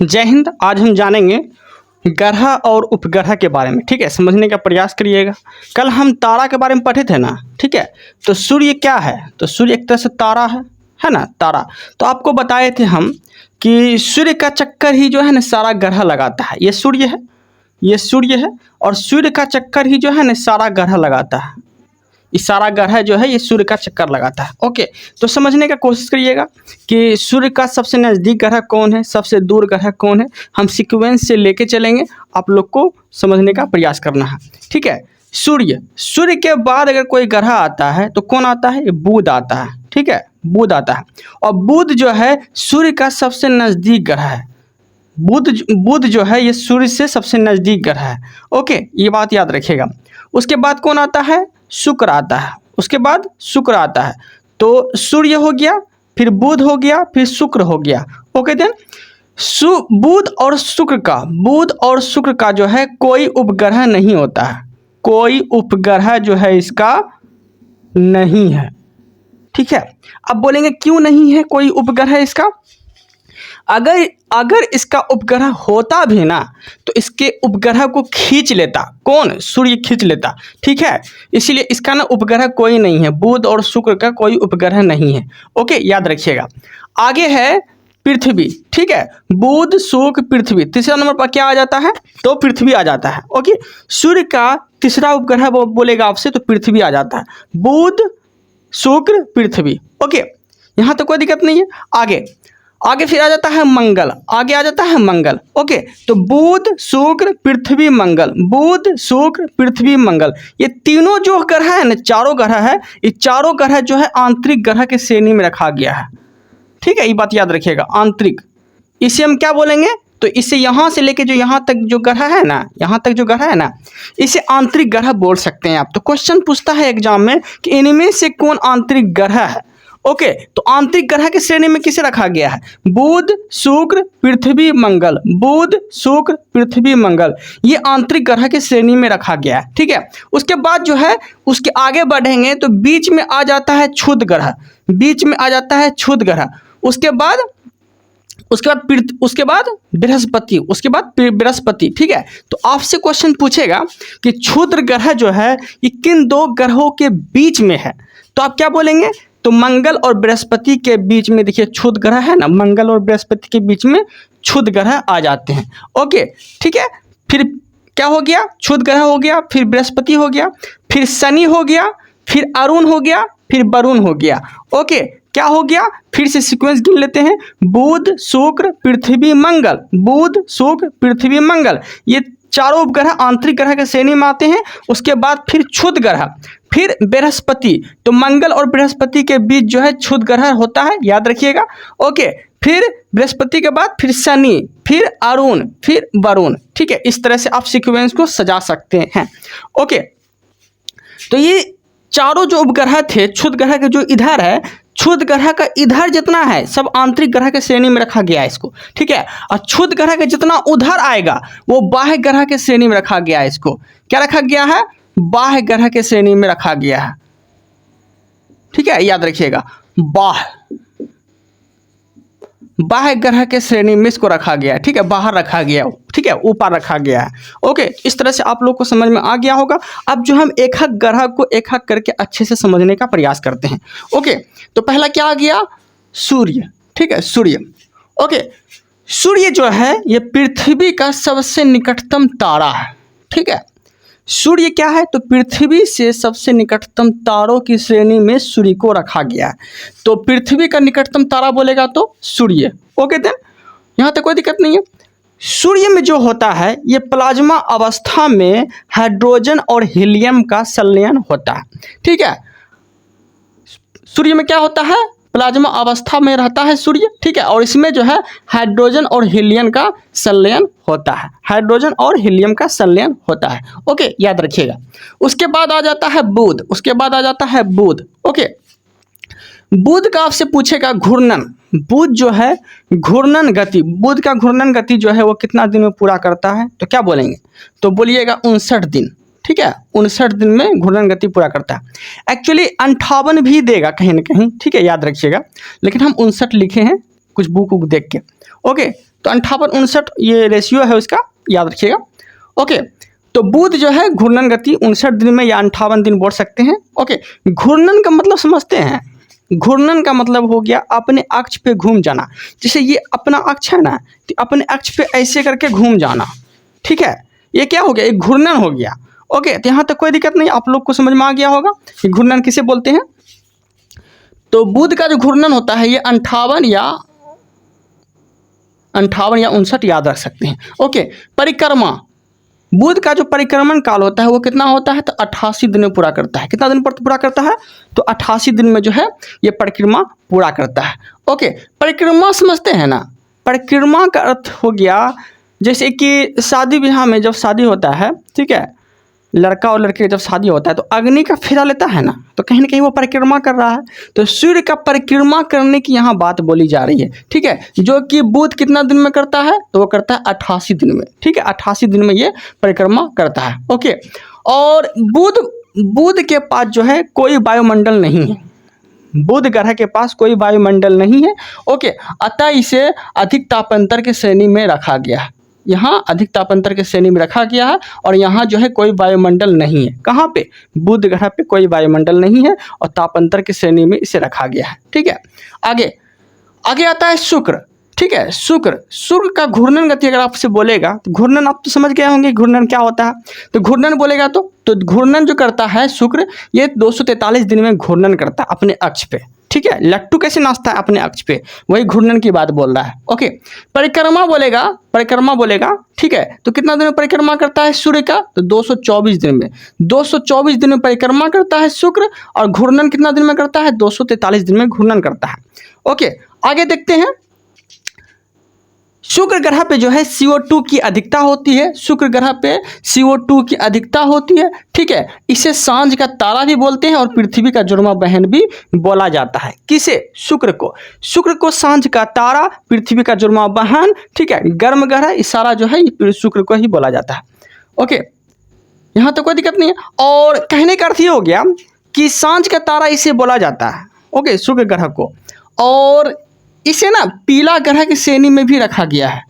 जय हिंद। आज हम जानेंगे ग्रह और उपग्रह के बारे में। ठीक है, समझने का प्रयास करिएगा। कल हम तारा के बारे में पढ़े थे ना। ठीक है, तो सूर्य क्या है? तो सूर्य एक तरह से तारा है ना, तारा। तो आपको बताए थे हम कि सूर्य का चक्कर ही जो है ना सारा ग्रह लगाता है। ये सूर्य है, ये सूर्य है, और सूर्य का चक्कर ही जो है ना सारा ग्रह लगाता है। ये सारा ग्रह जो है ये सूर्य का चक्कर लगाता है। ओके, तो समझने का कोशिश करिएगा कि सूर्य का सबसे नज़दीक ग्रह कौन है, सबसे दूर ग्रह कौन है। हम सीक्वेंस से लेके चलेंगे, आप लोग को समझने का प्रयास करना है। ठीक है, सूर्य के बाद अगर कोई ग्रह आता है तो कौन आता है? ये बुध आता है। ठीक है, बुध आता है, और बुध जो है सूर्य का सबसे नज़दीक ग्रह है। बुध जो है ये सूर्य से सबसे नज़दीक ग्रह है। ओके, ये बात याद रखिएगा। उसके बाद कौन आता है? शुक्र आता है। उसके बाद शुक्र आता है। तो सूर्य हो गया, फिर बुध हो गया, फिर शुक्र हो गया। ओके देन, बुध और शुक्र का जो है कोई उपग्रह नहीं होता है। कोई उपग्रह जो है इसका नहीं है। ठीक है, अब बोलेंगे क्यों नहीं है कोई उपग्रह इसका? अगर इसका उपग्रह होता भी ना तो इसके उपग्रह को खींच लेता कौन? सूर्य खींच लेता। ठीक है, इसीलिए इसका ना उपग्रह कोई नहीं है। बुध और शुक्र का कोई उपग्रह नहीं है। ओके, याद रखिएगा। आगे है पृथ्वी। ठीक है, बुध शुक्र पृथ्वी, तीसरा नंबर पर क्या आ जाता है? तो पृथ्वी आ जाता है। ओके, सूर्य का तीसरा उपग्रह बोलेगा आपसे तो पृथ्वी आ जाता है। बुध शुक्र पृथ्वी। ओके, यहाँ तो कोई दिक्कत नहीं है। आगे फिर आ जाता है मंगल। आगे आ जाता है मंगल। ओके, तो बुध शुक्र पृथ्वी मंगल, बुध शुक्र पृथ्वी मंगल, ये तीनों जो ग्रह है ना, चारों ग्रह है, ये चारों ग्रह जो है आंतरिक ग्रह के श्रेणी में रखा गया है। ठीक है, ये बात याद रखिएगा, आंतरिक। इसे हम क्या बोलेंगे? तो इसे यहाँ से लेके जो यहाँ तक जो ग्रह है ना, यहाँ तक जो ग्रह है ना, इसे आंतरिक ग्रह बोल सकते हैं आप। तो क्वेश्चन पूछता है एग्जाम में कि इनमें से कौन आंतरिक ग्रह है। ओके, तो आंतरिक ग्रह के श्रेणी में किसे रखा गया है? बुध शुक्र पृथ्वी मंगल, बुध शुक्र पृथ्वी मंगल, ये आंतरिक ग्रह के श्रेणी में रखा गया है। ठीक है, उसके बाद जो है उसके आगे बढ़ेंगे तो बीच में आ जाता है क्षुद्र ग्रह, बीच में आ जाता है क्षुद्र ग्रह। उसके बाद बृहस्पति, उसके बाद बृहस्पति। ठीक है, तो आपसे क्वेश्चन पूछेगा कि क्षुद्र ग्रह जो है ये किन दो ग्रहों के बीच में है, तो आप क्या बोलेंगे? तो मंगल और बृहस्पति के बीच में, देखिए क्षुद्र ग्रह है ना, मंगल और बृहस्पति के बीच में क्षुद्र ग्रह आ जाते हैं। ओके, ठीक है, फिर क्या हो गया? क्षुद्र ग्रह हो गया, फिर बृहस्पति हो गया, फिर शनि हो गया, फिर अरुण हो गया, फिर वरुण हो गया। ओके, क्या हो गया? फिर से सीक्वेंस गिन लेते हैं। बुध शुक्र पृथ्वी मंगल, बुध शुक्र पृथ्वी मंगल, ये चारों उपग्रह आंतरिक ग्रह के श्रेणी में आते हैं। उसके बाद फिर क्षुद्र ग्रह, फिर बृहस्पति। तो मंगल और बृहस्पति के बीच जो है क्षुद्र ग्रह होता है, याद रखिएगा। ओके, फिर बृहस्पति के बाद फिर शनि, फिर अरुण, फिर वरुण। ठीक है, इस तरह से आप सीक्वेंस को सजा सकते हैं। ओके, तो ये चारों जो उपग्रह थे, क्षुद्र ग्रह के जो इधर है, क्षुद्र ग्रह का इधर जितना है सब आंतरिक ग्रह के श्रेणी में रखा गया है इसको। ठीक है, और क्षुद्र ग्रह के जितना उधर आएगा वो बाह्य ग्रह के श्रेणी में रखा गया है। इसको क्या रखा गया है? बाह्य ग्रह के श्रेणी में रखा गया है। ठीक है, याद रखिएगा, बाह्य ग्रह के श्रेणी में इसको रखा गया है। ठीक है, बाहर रखा गया, ठीक है, ऊपर रखा गया है। ओके, इस तरह से आप लोग को समझ में आ गया होगा। अब जो हम एक एक ग्रह को एक एक करके अच्छे से समझने का प्रयास करते हैं। ओके, तो पहला क्या आ गया? सूर्य। ठीक है, सूर्य। ओके, सूर्य जो है ये पृथ्वी का सबसे निकटतम तारा है। ठीक है, सूर्य क्या है? तो पृथ्वी से सबसे निकटतम तारों की श्रेणी में सूर्य को रखा गया है। तो पृथ्वी का निकटतम तारा बोलेगा तो सूर्य। ओके देन, यहाँ तक कोई दिक्कत नहीं है। सूर्य में जो होता है ये प्लाज्मा अवस्था में हाइड्रोजन और हीलियम का संलयन होता है। ठीक है, सूर्य में क्या होता है? प्लाज्मा अवस्था में रहता है सूर्य। ठीक है, और इसमें जो है हाइड्रोजन और हीलियम का संलयन होता है, हाइड्रोजन और हीलियम का संलयन होता है। ओके, याद रखिएगा। उसके बाद आ जाता है बुध, उसके बाद आ जाता है बुध। ओके, बुध का आपसे पूछेगा घूर्णन। बुध जो है घूर्णन गति, बुध का घूर्णन गति जो है वो कितना दिन में पूरा करता है? तो क्या बोलेंगे? तो बोलिएगा 59 दिन। ठीक है, 59 दिन में घूर्णन गति पूरा करता है। एक्चुअली 58 भी देगा कहीं ना कहीं। ठीक है, याद रखिएगा, लेकिन हम 59 लिखे हैं कुछ बुक देख के। ओके, तो 58 59 ये रेशियो है उसका, याद रखिएगा। ओके, तो बुध जो है घूर्णन गति 59 दिन में या 58 दिन बोल सकते हैं। ओके, घूर्णन का मतलब समझते हैं। घूर्णन का मतलब हो गया अपने अक्ष पे घूम जाना। जैसे ये अपना अक्ष है ना, तो अपने अक्ष पे ऐसे करके घूम जाना, ठीक है, ये क्या हो गया, एक घूर्णन हो गया। ओके, तो यहाँ तक कोई दिक्कत नहीं, आप लोग को समझ में आ गया होगा कि घूर्णन किसे बोलते हैं। तो बुध का जो घूर्णन होता है ये 58 या 59 याद रख सकते हैं। ओके, परिक्रमा, बुध का जो परिक्रमण काल होता है वो कितना होता है, तो 88 दिन में पूरा करता है। कितना दिन पर पूरा करता है, तो 88 दिन में जो है ये परिक्रमा पूरा करता है। ओके, परिक्रमा समझते हैं ना। परिक्रमा का अर्थ हो गया जैसे कि शादी ब्याह में जब शादी होता है, ठीक है, लड़का और लड़के जब शादी होता है तो अग्नि का फेरा लेता है ना, तो कहीं ना कहीं वो परिक्रमा कर रहा है। तो सूर्य का परिक्रमा करने की यहाँ बात बोली जा रही है, ठीक है, जो कि बुध कितना दिन में करता है, तो वो करता है 88 दिन में, ठीक है, 88 दिन में ये परिक्रमा करता है। ओके, और बुध के पास जो है कोई वायुमंडल नहीं है, बुध ग्रह के पास कोई वायुमंडल नहीं है। ओके, अतः इसे अधिक तापांतर के श्रेणी में रखा गया है, यहाँ अधिक तापांतर के श्रेणी में रखा गया है, और यहाँ जो है कोई वायुमंडल नहीं है। कहाँ पे, बुध ग्रह पे कोई वायुमंडल नहीं है और तापांतर की श्रेणी में इसे रखा गया है, ठीक है। आगे आता है शुक्र, ठीक है। शुक्र का घूर्णन गति अगर आपसे बोलेगा तो घूर्णन आप तो समझ गए होंगे घूर्णन क्या होता है। तो घूर्णन बोलेगा तो घूर्णन जो करता है शुक्र, ये 243 दिन में घूर्णन करता है अपने अक्ष पे, ठीक है। लट्टू कैसे नाचता है अपने अक्ष पे, वही घूर्णन की बात बोल रहा है। ओके, परिक्रमा बोलेगा, ठीक है, तो कितना दिन में परिक्रमा करता है सूर्य का, तो 224 दिन में, 224 दिन में परिक्रमा करता है शुक्र, और घूर्णन कितना दिन में करता है, 243 दिन में घूर्णन करता है। ओके, आगे देखते हैं। शुक्र ग्रह पे जो है CO2 की अधिकता होती है, शुक्र ग्रह पे CO2 की अधिकता होती है, ठीक है। इसे सांझ का तारा भी बोलते हैं और पृथ्वी का जुड़वा बहन भी बोला जाता है। किसे, शुक्र को सांझ का तारा, पृथ्वी का जुड़वा बहन, ठीक है, गर्म ग्रह, इशारा जो है शुक्र को ही बोला जाता है। ओके, यहाँ तो कोई दिक्कत नहीं है। और कहने का अर्थ ये हो गया कि सांझ का तारा इसे बोला जाता है, ओके, शुक्र ग्रह को, और इसे ना पीला ग्रह की श्रेणी में भी रखा गया है,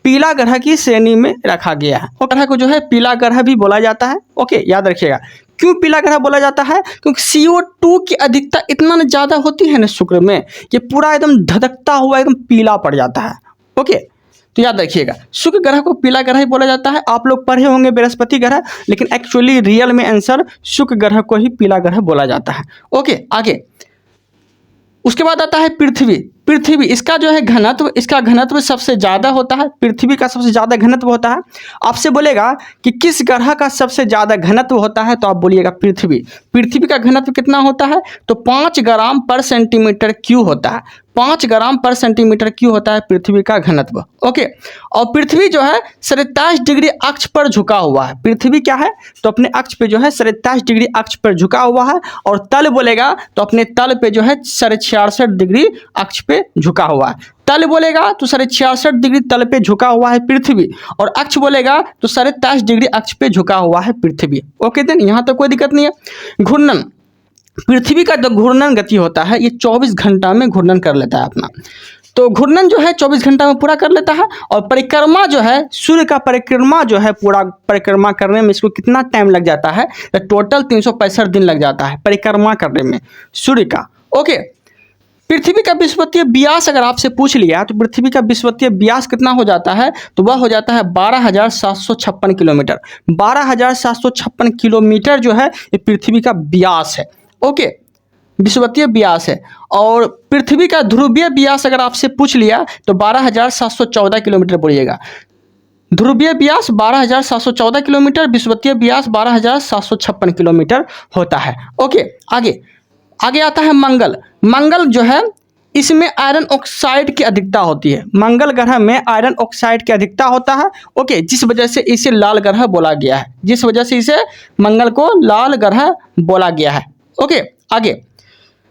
पीला ग्रह की श्रेणी में रखा गया है। और ग्रह को जो है पीला ग्रह भी बोला जाता है। ओके, याद रखिएगा, क्यों पीला ग्रह बोला जाता है, क्योंकि CO2 की अधिकता इतना ज़्यादा होती है ना शुक्र में, ये पूरा एकदम धधकता हुआ एकदम पीला पड़ जाता है। ओके, तो याद रखिएगा शुक्र ग्रह को पीला ग्रह ही बोला जाता है। आप लोग पढ़े होंगे बृहस्पति ग्रह, लेकिन एक्चुअली रियल में आंसर शुक्र ग्रह को ही पीला ग्रह बोला जाता है। ओके, आगे उसके बाद आता है पृथ्वी, इसका जो है घनत्व, इसका घनत्व सबसे ज़्यादा होता है, पृथ्वी का सबसे ज़्यादा घनत्व होता है। आपसे बोलेगा कि किस ग्रह का सबसे ज़्यादा घनत्व होता है, तो आप बोलिएगा पृथ्वी का घनत्व कितना होता है, तो 5 ग्राम पर सेंटीमीटर क्यूब होता है, 5 ग्राम पर सेंटीमीटर क्यूब होता है पृथ्वी का घनत्व। ओके, और पृथ्वी जो है 27 डिग्री अक्ष पर झुका हुआ है। पृथ्वी क्या है, तो अपने अक्ष पे जो है 27 डिग्री अक्ष पर झुका हुआ है, और तल बोलेगा तो अपने तल पे जो है 66.5 डिग्री अक्ष पे झुका हुआ है। तल बोलेगा तो 66.5 डिग्री तल पे झुका हुआ है पृथ्वी, और अक्ष बोलेगा तो 27 डिग्री अक्ष पे झुका हुआ है पृथ्वी। ओके, देन यहाँ तो कोई दिक्कत नहीं है। घूर्णन, पृथ्वी का जो घूर्णन गति होता है ये 24 घंटा में घूर्णन कर लेता है अपना, तो घूर्णन जो है 24 घंटा में पूरा कर लेता है। और परिक्रमा जो है, सूर्य का परिक्रमा जो है, पूरा परिक्रमा करने में इसको कितना टाइम लग जाता है, तो टोटल 365 दिन लग जाता है परिक्रमा करने में सूर्य का। ओके, पृथ्वी का विषुवतीय व्यास अगर आपसे पूछ लिया तो पृथ्वी का विषुवतीय व्यास कितना हो जाता है, तो वह हो जाता है 12,756 किलोमीटर। 12,756 किलोमीटर जो है ये पृथ्वी का व्यास है। ओके, विषुवतीय व्यास है। और पृथ्वी का ध्रुवीय व्यास अगर आपसे पूछ लिया तो 12,714 किलोमीटर बोलिएगा। ध्रुवीय व्यास 12,714 किलोमीटर, विषुवतीय व्यास 12,756 किलोमीटर होता है। ओके, आगे आता है मंगल जो है, इसमें आयरन ऑक्साइड की अधिकता होती है। मंगल ग्रह में आयरन ऑक्साइड की अधिकता होता है। ओके, जिस वजह से इसे लाल ग्रह बोला गया है, जिस वजह से इसे मंगल को लाल ग्रह बोला गया है। ओके, आगे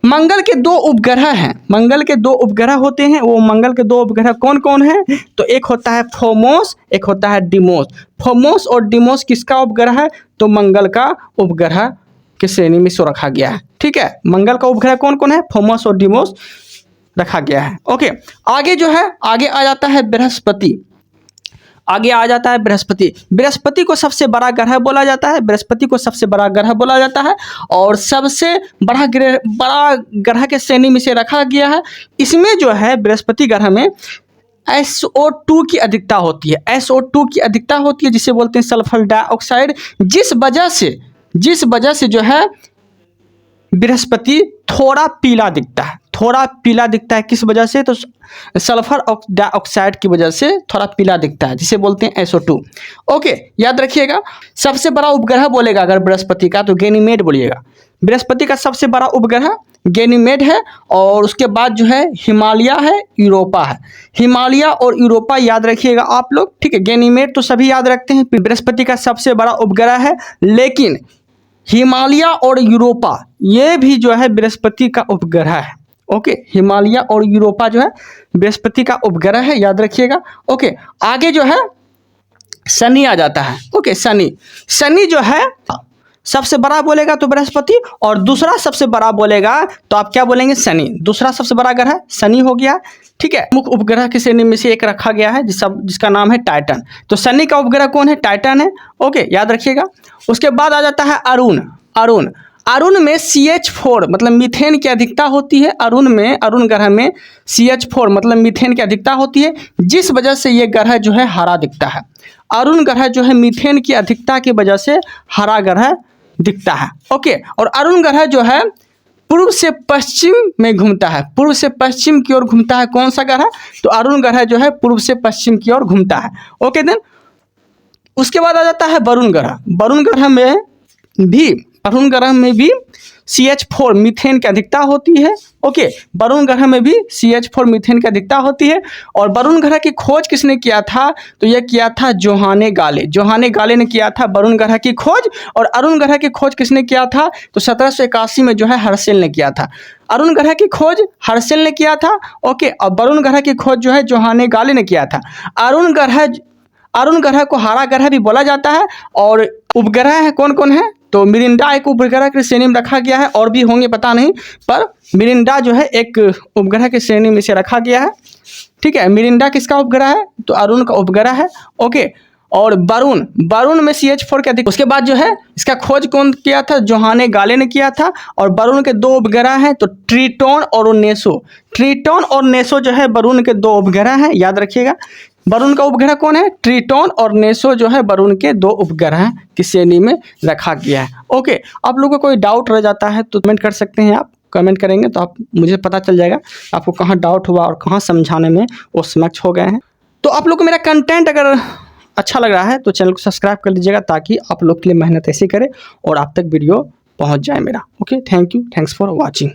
मंगल के 2 उपग्रह हैं, मंगल के 2 उपग्रह होते हैं। वो मंगल के 2 उपग्रह कौन कौन हैं, तो एक होता है फोमोस, एक होता है डिमोस। फोमोस और डिमोस किसका उपग्रह है, तो मंगल का उपग्रह की श्रेणी में इसको रखा गया है। ठीक है, मंगल का उपग्रह कौन कौन है, फोमोस और डिमोस। रखा गया है। ओके, आगे जो है आगे आ जाता है बृहस्पति। आगे आ जाता है बृहस्पति। बृहस्पति को सबसे बड़ा ग्रह बोला जाता है, बृहस्पति को सबसे बड़ा ग्रह बोला जाता है और सबसे बड़ा ग्रह के श्रेणी में से रखा गया है। इसमें जो है बृहस्पति ग्रह में SO2 की अधिकता होती है। SO2 की अधिकता होती है जिसे बोलते हैं सल्फर डाइऑक्साइड, जिस वजह से जो है बृहस्पति थोड़ा पीला दिखता है। थोड़ा पीला दिखता है किस वजह से? तो सल्फर डाइऑक्साइड की वजह से थोड़ा पीला दिखता है, जिसे बोलते हैं SO2। ओके, याद रखिएगा। सबसे बड़ा उपग्रह बोलेगा अगर बृहस्पति का तो गैनीमेड बोलिएगा। बृहस्पति का सबसे बड़ा उपग्रह गैनीमेड है और उसके बाद जो है हिमालय है, यूरोपा है। हिमालय और यूरोपा याद रखिएगा आप लोग, ठीक है। गैनीमेड तो सभी याद रखते हैं, बृहस्पति का सबसे बड़ा उपग्रह है, लेकिन हिमालय और यूरोपा ये भी जो है बृहस्पति का उपग्रह है। ओके, हिमालय और यूरोपा जो है बृहस्पति का उपग्रह है, याद रखिएगा। ओके, आगे जो है शनि आ जाता है। ओके, शनि जो है सबसे बड़ा बोलेगा तो बृहस्पति, और दूसरा सबसे बड़ा बोलेगा तो आप क्या बोलेंगे? शनि। दूसरा सबसे बड़ा ग्रह शनि हो गया, ठीक है। मुख्य उपग्रह की श्रेणी में से एक रखा गया है जिसका नाम है टाइटन। तो शनि का उपग्रह कौन है? टाइटन है। ओके, याद रखिएगा। उसके बाद आ जाता है अरुण में CH4 मतलब मीथेन की अधिकता होती है। अरुण ग्रह में CH4 मतलब मीथेन की अधिकता होती है, जिस वजह से ये ग्रह जो है हरा दिखता है। अरुण ग्रह जो है मीथेन की अधिकता की वजह से हरा ग्रह दिखता है। ओके, और अरुण ग्रह जो है पूर्व से पश्चिम में घूमता है, पूर्व से पश्चिम की ओर घूमता है। कौन सा ग्रह? तो अरुण ग्रह जो है पूर्व से पश्चिम की ओर घूमता है। ओके देन, उसके बाद आ जाता है वरुण ग्रह। वरुण ग्रह में भी CH4 मीथेन की अधिकता होती है। ओके, वरुण ग्रह में भी CH4 मीथेन की अधिकता होती है। और वरुण ग्रह की खोज किसने किया था? तो यह किया था जोहाने गाले ने किया था वरुण ग्रह की खोज। और अरुण ग्रह की खोज किसने किया था? तो 1781 में जो है हर्शेल ने किया था। अरुण ग्रह की खोज हर्शेल ने किया था। ओके, और वरुण ग्रह की खोज जो है जोहाने गाले ने किया था। अरुण ग्रह को हरा ग्रह भी बोला जाता है। और उपग्रह है कौन कौन है? तो मिरिंडा एक उपग्रह की श्रेणी में रखा गया है, और भी होंगे पता नहीं, पर मिरिंडा जो है एक उपग्रह की श्रेणी में से रखा गया है, ठीक है। मिरिंडा किसका उपग्रह है? तो अरुण का उपग्रह है। ओके, और वरुण में CH4 के अधिक। उसके बाद जो है इसका खोज कौन किया था? जोहाने गाले ने किया था। और वरुण के दो उपग्रह हैं, तो ट्रिटोन और नेसो जो है वरुण के दो उपग्रह हैं, याद रखिएगा। वरुण का उपग्रह कौन है? ट्रिटोन और नेसो जो है वरुण के दो उपग्रह की श्रेणी में रखा गया है। ओके, आप लोगों को कोई डाउट रह जाता है तो कमेंट कर सकते हैं। आप कमेंट करेंगे तो आप मुझे पता चल जाएगा आपको कहाँ डाउट हुआ और कहाँ समझाने में वो समक्ष हो गए हैं। तो आप लोग को मेरा कंटेंट अगर अच्छा लग रहा है तो चैनल को सब्सक्राइब कर लीजिएगा, ताकि आप लोग के लिए मेहनत ऐसी करे और आप तक वीडियो पहुँच जाए मेरा। Okay, thank you, thanks for watching.